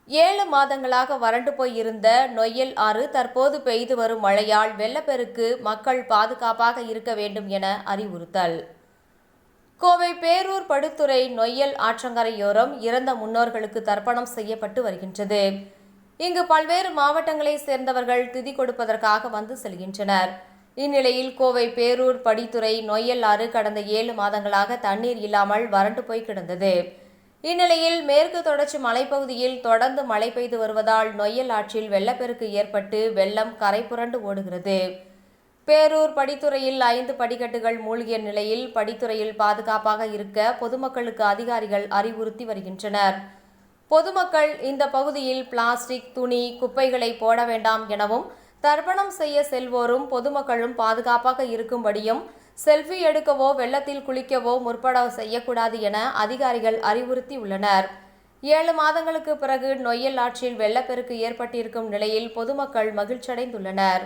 7 மாதங்களாக வறண்டு போய் இருந்த நொய்யல் ஆறு தற்போது பெய்து வரும் மழையால் வெள்ளப்பெருக்கு மக்கள் பாதுகாப்பாக இருக்க வேண்டும் என அறிவுறுத்தல். கோவை பேரூர் படுத்துறை நொய்யல் ஆற்றங்கரையோரம் இறந்த முன்னோர்களுக்கு தர்ப்பணம் செய்யப்பட்டு வருகின்றது. இங்கு பல்வேறு மாவட்டங்களைச் சேர்ந்தவர்கள் திதி கொடுப்பதற்காக வந்து செல்கின்றனர். இந்நிலையில் கோவை பேரூர் படித்துறை நொய்யல் ஆறு கடந்த 7 மாதங்களாக தண்ணீர் இல்லாமல் வறண்டு போய் கிடந்தது. இந்நிலையில் மேற்கு தொடர்ச்சி மலைப்பகுதியில் தொடர்ந்து மழை பெய்து வருவதால் நொய்யல் ஆற்றில் வெள்ளப்பெருக்கு ஏற்பட்டு வெள்ளம் கரை புரண்டு ஓடுகிறது. பேரூர் படித்துறையில் 5 படிக்கட்டுகள் மூழ்கிய நிலையில் படித்துறையில் பாதுகாப்பாக இருக்க பொதுமக்களுக்கு அதிகாரிகள் அறிவுறுத்தி வருகின்றனர். பொதுமக்கள் இந்த பகுதியில் பிளாஸ்டிக், துணி, குப்பைகளை போட வேண்டாம் எனவும், தர்ப்பணம் செய்ய செல்வோரும் பொதுமக்களும் பாதுகாப்பாக இருக்கும்படியும், செல்ஃபி எடுக்கவோ வெள்ளத்தில் குளிக்கவோ முற்பட செய்யக்கூடாது என அதிகாரிகள் அறிவுறுத்தியுள்ளனர். 7 மாதங்களுக்கு பிறகு நொய்யல் ஆற்றில் வெள்ளப்பெருக்கு ஏற்பட்டிருக்கும் நிலையில் பொதுமக்கள் மகிழ்ச்சியடைந்துள்ளனர்.